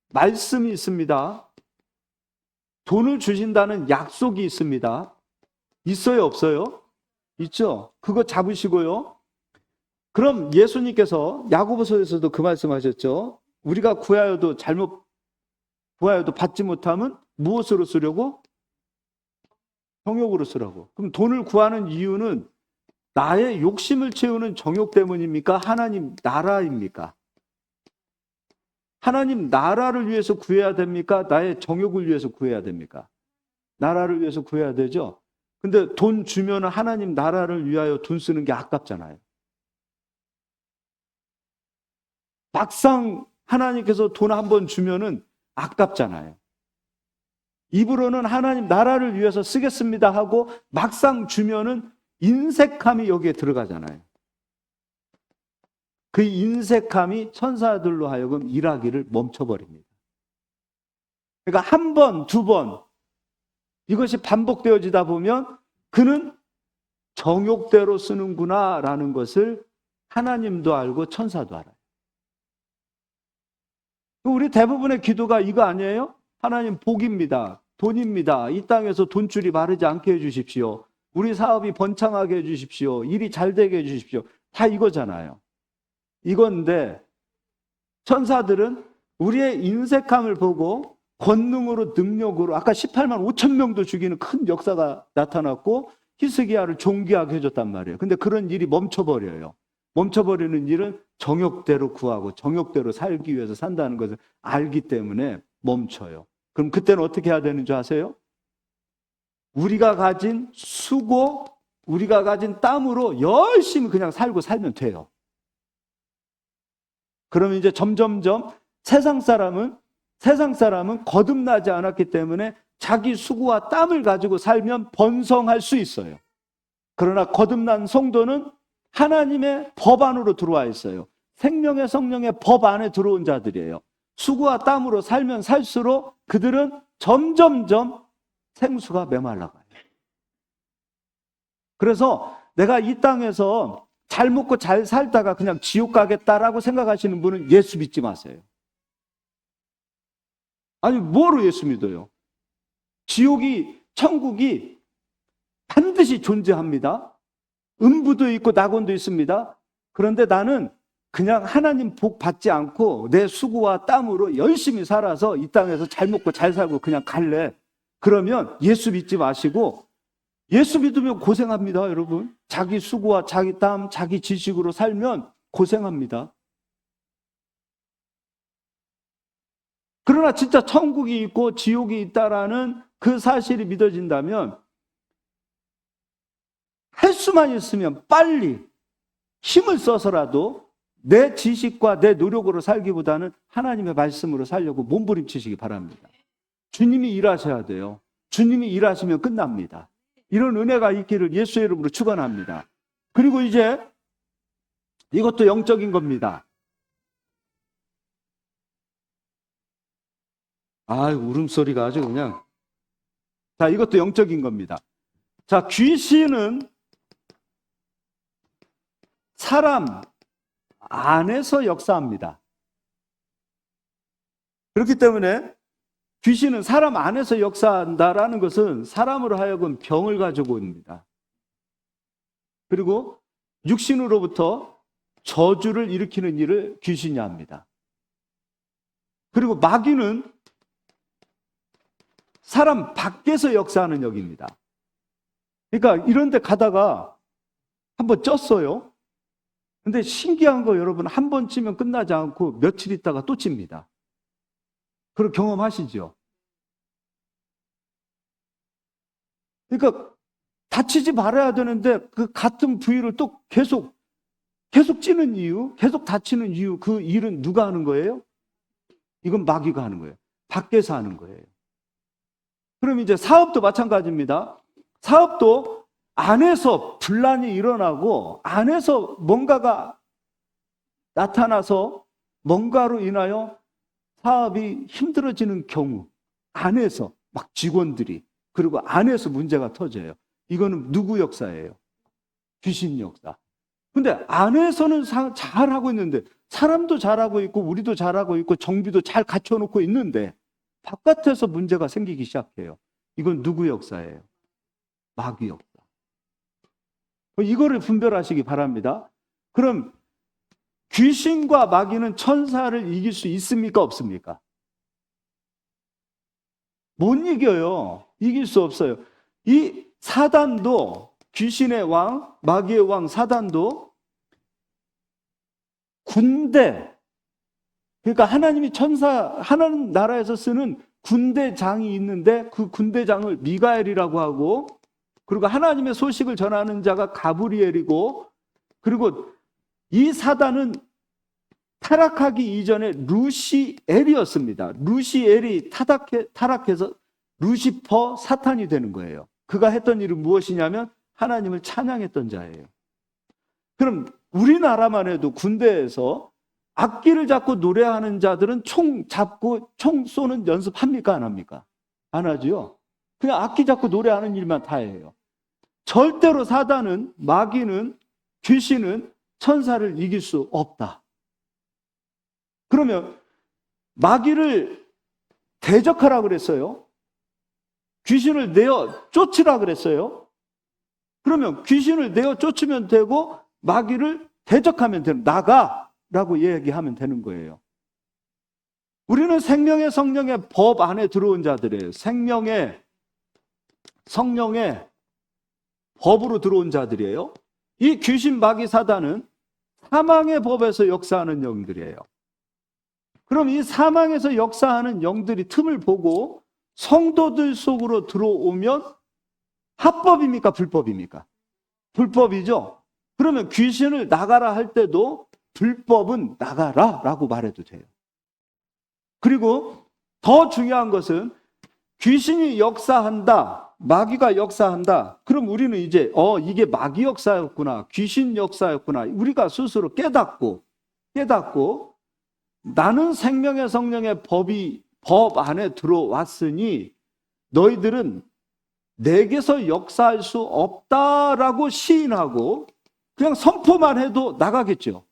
말씀이 있습니다. 돈을 주신다는 약속이 있습니다. 있어요, 없어요? 있죠. 그거 잡으시고요. 그럼 예수님께서 야고보서에서도 그 말씀하셨죠. 우리가 구하여도 잘못 구하여도 받지 못하면 무엇으로 쓰려고? 정욕으로 쓰라고. 그럼 돈을 구하는 이유는 나의 욕심을 채우는 정욕 때문입니까? 하나님 나라입니까? 하나님 나라를 위해서 구해야 됩니까? 나의 정욕을 위해서 구해야 됩니까? 나라를 위해서 구해야 되죠. 근데 돈 주면 하나님 나라를 위하여 돈 쓰는 게 아깝잖아요. 막상 하나님께서 돈 한 번 주면은 아깝잖아요. 입으로는 하나님 나라를 위해서 쓰겠습니다 하고 막상 주면은 인색함이 여기에 들어가잖아요. 그 인색함이 천사들로 하여금 일하기를 멈춰버립니다. 그러니까 한 번, 두 번 이것이 반복되어지다 보면 그는 정욕대로 쓰는구나 라는 것을 하나님도 알고 천사도 알아요. 우리 대부분의 기도가 이거 아니에요? 하나님 복입니다. 돈입니다. 이 땅에서 돈줄이 마르지 않게 해주십시오. 우리 사업이 번창하게 해주십시오. 일이 잘 되게 해주십시오. 다 이거잖아요. 이건데 천사들은 우리의 인색함을 보고 권능으로 능력으로 아까 18만 5천 명도 죽이는 큰 역사가 나타났고 히스기야를 존귀하게 해줬단 말이에요. 근데 그런 일이 멈춰버려요. 멈춰버리는 일은 정욕대로 구하고 정욕대로 살기 위해서 산다는 것을 알기 때문에 멈춰요. 그럼 그때는 어떻게 해야 되는 줄 아세요? 우리가 가진 수고, 우리가 가진 땀으로 열심히 그냥 살면 돼요. 그러면 이제 점점점 세상 사람은 거듭나지 않았기 때문에 자기 수고와 땀을 가지고 살면 번성할 수 있어요. 그러나 거듭난 성도는 하나님의 법 안으로 들어와 있어요. 생명의 성령의 법 안에 들어온 자들이에요. 수고와 땀으로 살면 살수록 그들은 점점점 생수가 메말라가요. 그래서 내가 이 땅에서 잘 먹고 잘 살다가 그냥 지옥 가겠다라고 생각하시는 분은 예수 믿지 마세요. 아니, 뭐로 예수 믿어요? 천국이 반드시 존재합니다. 음부도 있고 낙원도 있습니다. 그런데 나는 그냥 하나님 복 받지 않고 내 수고와 땀으로 열심히 살아서 이 땅에서 잘 먹고 잘 살고 그냥 갈래. 그러면 예수 믿지 마시고, 예수 믿으면 고생합니다, 여러분. 자기 수고와 자기 땀, 자기 지식으로 살면 고생합니다. 그러나 진짜 천국이 있고 지옥이 있다라는 그 사실이 믿어진다면 할 수만 있으면 빨리 힘을 써서라도 내 지식과 내 노력으로 살기보다는 하나님의 말씀으로 살려고 몸부림치시기 바랍니다. 주님이 일하셔야 돼요. 주님이 일하시면 끝납니다. 이런 은혜가 있기를 예수의 이름으로 축원합니다. 그리고 이제 이것도 영적인 겁니다. 울음소리가 아주 그냥. 자, 이것도 영적인 겁니다. 자, 귀신은 사람 안에서 역사합니다. 그렇기 때문에 귀신은 사람 안에서 역사한다라는 것은 사람으로 하여금 병을 가지고 옵니다. 그리고 육신으로부터 저주를 일으키는 일을 귀신이 합니다. 그리고 마귀는 사람 밖에서 역사하는 역입니다. 그러니까 이런 데 가다가 한번 쪘어요. 근데 신기한 거 여러분, 한 번 찌면 끝나지 않고 며칠 있다가 또 찝니다. 그런 경험하시죠? 그러니까 다치지 말아야 되는데 그 같은 부위를 또 계속 찌는 이유, 계속 다치는 이유, 그 일은 누가 하는 거예요? 이건 마귀가 하는 거예요. 밖에서 하는 거예요. 그럼 이제 사업도 마찬가지입니다. 사업도 안에서 분란이 일어나고 안에서 뭔가가 나타나서 뭔가로 인하여 사업이 힘들어지는 경우, 안에서 막 직원들이, 그리고 안에서 문제가 터져요. 이거는 누구 역사예요? 귀신 역사. 근데 안에서는 잘하고 있는데, 사람도 잘하고 있고 우리도 잘하고 있고 정비도 잘 갖춰놓고 있는데 바깥에서 문제가 생기기 시작해요. 이건 누구 역사예요? 마귀 역사. 이거를 분별하시기 바랍니다. 그럼 귀신과 마귀는 천사를 이길 수 있습니까? 없습니까? 못 이겨요. 이길 수 없어요. 이 사단도, 귀신의 왕, 마귀의 왕 사단도 군대, 그러니까 하나님이 하나님 나라에서 쓰는 군대장이 있는데 그 군대장을 미가엘이라고 하고, 그리고 하나님의 소식을 전하는 자가 가브리엘이고, 그리고 이 사단은 타락하기 이전에 루시엘이었습니다. 루시엘이 타락해서 루시퍼 사탄이 되는 거예요. 그가 했던 일은 무엇이냐면 하나님을 찬양했던 자예요. 그럼 우리나라만 해도 군대에서 악기를 잡고 노래하는 자들은 총 잡고 총 쏘는 연습합니까? 안 합니까? 안 하죠. 그냥 악기 잡고 노래하는 일만 다 해요. 절대로 사단은, 마귀는, 귀신은 천사를 이길 수 없다. 그러면 마귀를 대적하라 그랬어요. 귀신을 내어 쫓으라 그랬어요. 그러면 귀신을 내어 쫓으면 되고 마귀를 대적하면 되는, 나가라고 얘기하면 되는 거예요. 우리는 생명의 성령의 법 안에 들어온 자들이에요. 생명의 성령의 법으로 들어온 자들이에요. 이 귀신 마귀 사단은 사망의 법에서 역사하는 영들이에요. 그럼 이 사망에서 역사하는 영들이 틈을 보고 성도들 속으로 들어오면 합법입니까? 불법입니까? 불법이죠. 그러면 귀신을 나가라 할 때도 불법은 나가라 라고 말해도 돼요. 그리고 더 중요한 것은 귀신이 역사한다, 마귀가 역사한다. 그럼 우리는 이제 이게 마귀 역사였구나, 귀신 역사였구나, 우리가 스스로 깨닫고 나는 생명의 성령의 법 안에 들어왔으니 너희들은 내게서 역사할 수 없다라고 시인하고 그냥 선포만 해도 나가겠죠.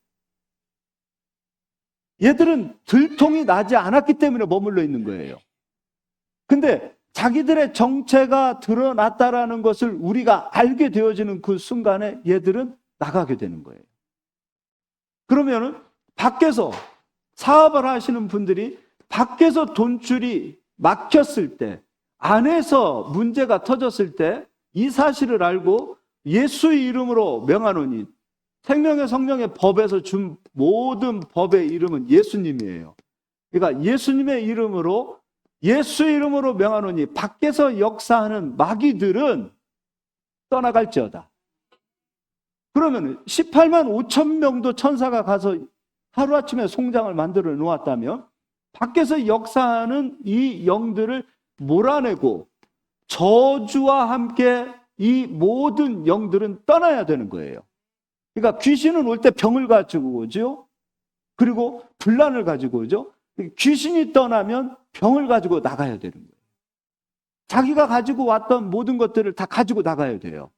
얘들은 들통이 나지 않았기 때문에 머물러 있는 거예요. 근데 자기들의 정체가 드러났다라는 것을 우리가 알게 되어지는 그 순간에 얘들은 나가게 되는 거예요. 그러면은 밖에서 사업을 하시는 분들이 밖에서 돈줄이 막혔을 때, 안에서 문제가 터졌을 때 이 사실을 알고 예수의 이름으로 명하노니, 생명의 성령의 법에서 준 모든 법의 이름은 예수님이에요. 그러니까 예수님의 이름으로, 예수의 이름으로 명하노니 밖에서 역사하는 마귀들은 떠나갈지어다. 그러면 18만 5천 명도 천사가 가서 하루아침에 송장을 만들어 놓았다면 밖에서 역사하는 이 영들을 몰아내고 저주와 함께 이 모든 영들은 떠나야 되는 거예요. 그러니까 귀신은 올 때 병을 가지고 오죠. 그리고 분란을 가지고 오죠. 귀신이 떠나면 병을 가지고 나가야 되는 거예요. 자기가 가지고 왔던 모든 것들을 다 가지고 나가야 돼요.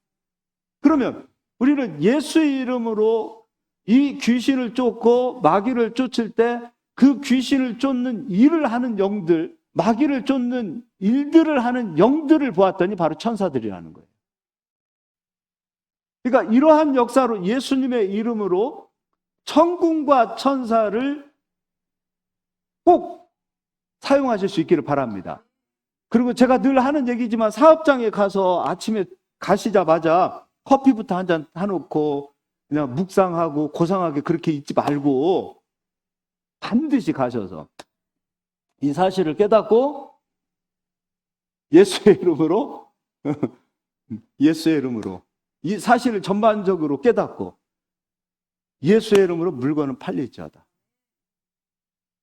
그러면 우리는 예수의 이름으로 이 귀신을 쫓고 마귀를 쫓을 때 그 귀신을 쫓는 일을 하는 영들, 마귀를 쫓는 일들을 하는 영들을 보았더니 바로 천사들이라는 거예요. 그러니까 이러한 역사로 예수님의 이름으로 천군과 천사를 꼭 사용하실 수 있기를 바랍니다. 그리고 제가 늘 하는 얘기지만 사업장에 가서 아침에 가시자마자 커피부터 한 잔 사놓고 그냥 묵상하고 고상하게 그렇게 있지 말고 반드시 가셔서 이 사실을 깨닫고 예수의 이름으로 예수의 이름으로 이 사실을 전반적으로 깨닫고 예수의 이름으로 물건은 팔릴지어다.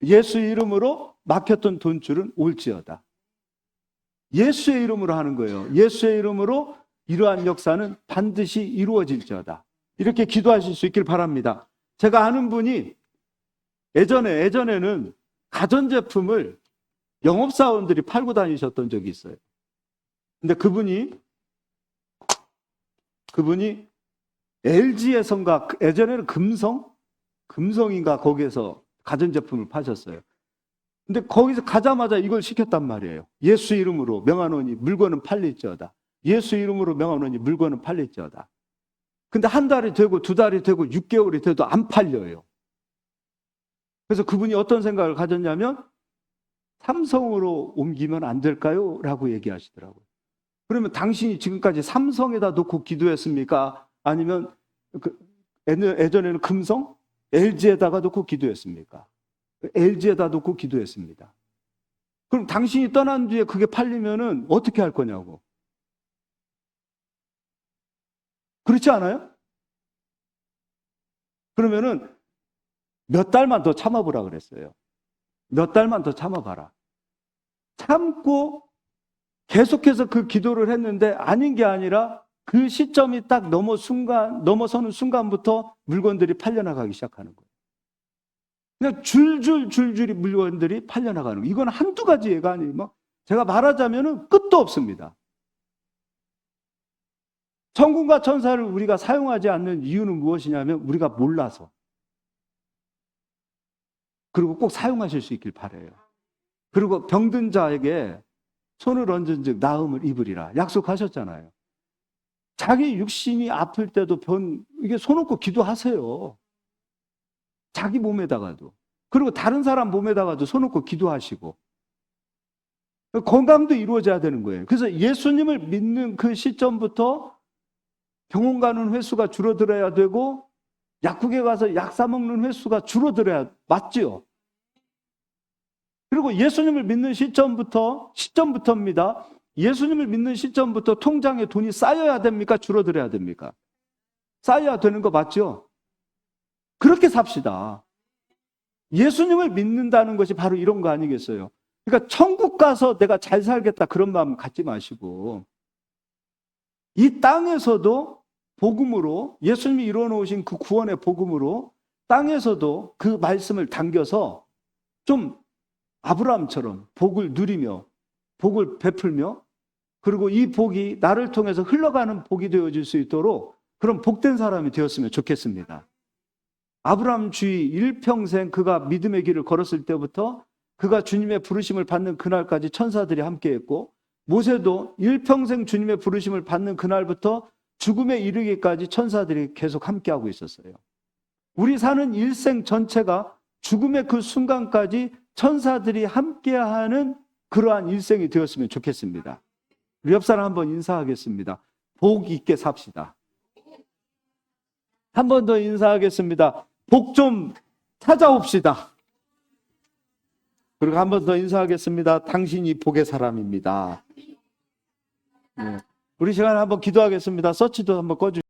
예수의 이름으로 막혔던 돈줄은 올지어다. 예수의 이름으로 하는 거예요. 예수의 이름으로 이러한 역사는 반드시 이루어질지어다. 이렇게 기도하실 수 있길 바랍니다. 제가 아는 분이 예전에는 가전제품을 영업사원들이 팔고 다니셨던 적이 있어요. 근데 그분이 LG에선가 예전에는 금성인가 거기에서 가전제품을 파셨어요. 근데 거기서 가자마자 이걸 시켰단 말이에요. 예수 이름으로 명하노니 물건은 팔릴지어다. 예수 이름으로 명하노니 물건은 팔릴지어다. 근데 한 달이 되고 두 달이 되고 6개월이 돼도 안 팔려요. 그래서 그분이 어떤 생각을 가졌냐면 삼성으로 옮기면 안 될까요? 라고 얘기하시더라고요. 그러면 당신이 지금까지 삼성에다 놓고 기도했습니까? 아니면 예전에는 금성? LG에다가 놓고 기도했습니까? LG에다 놓고 기도했습니다. 그럼 당신이 떠난 뒤에 그게 팔리면은 어떻게 할 거냐고. 그렇지 않아요? 그러면은 몇 달만 더 참아보라 그랬어요. 몇 달만 더 참아봐라. 참고 계속해서 그 기도를 했는데 아닌 게 아니라 그 시점이 딱 넘어서는 순간부터 물건들이 팔려나가기 시작하는 거예요. 그냥 줄줄이 물건들이 팔려나가는 거예요. 이건 한두 가지 예가 아니에요. 제가 말하자면 끝도 없습니다. 천군과 천사를 우리가 사용하지 않는 이유는 무엇이냐면 우리가 몰라서. 그리고 꼭 사용하실 수 있길 바라요. 그리고 병든 자에게 손을 얹은 즉 나음을 입으리라 약속하셨잖아요. 자기 육신이 아플 때도 이게 손 얹고 기도하세요. 자기 몸에다가도. 그리고 다른 사람 몸에다가도 손 얹고 기도하시고. 건강도 이루어져야 되는 거예요. 그래서 예수님을 믿는 그 시점부터 병원 가는 횟수가 줄어들어야 되고 약국에 가서 약 사 먹는 횟수가 줄어들어야 맞지요. 그리고 예수님을 믿는 시점부터입니다. 예수님을 믿는 시점부터 통장에 돈이 쌓여야 됩니까? 줄어들어야 됩니까? 쌓여야 되는 거 맞죠? 그렇게 삽시다. 예수님을 믿는다는 것이 바로 이런 거 아니겠어요? 그러니까 천국 가서 내가 잘 살겠다 그런 마음 갖지 마시고 이 땅에서도 복음으로 예수님이 이루어놓으신 그 구원의 복음으로 땅에서도 그 말씀을 당겨서 좀 아브라함처럼 복을 누리며 복을 베풀며 그리고 이 복이 나를 통해서 흘러가는 복이 되어질 수 있도록 그런 복된 사람이 되었으면 좋겠습니다. 아브라함 주의 일평생 그가 믿음의 길을 걸었을 때부터 그가 주님의 부르심을 받는 그날까지 천사들이 함께했고 모세도 일평생 주님의 부르심을 받는 그날부터 죽음에 이르기까지 천사들이 계속 함께하고 있었어요. 우리 사는 일생 전체가 죽음의 그 순간까지 천사들이 함께하는 그러한 일생이 되었으면 좋겠습니다. 우리 옆 사람 한번 인사하겠습니다. 복 있게 삽시다. 한 번 더 인사하겠습니다. 복 좀 찾아옵시다. 그리고 한 번 더 인사하겠습니다. 당신이 복의 사람입니다. 네. 우리 시간에 한번 기도하겠습니다. 서치도 한번 꺼주시죠.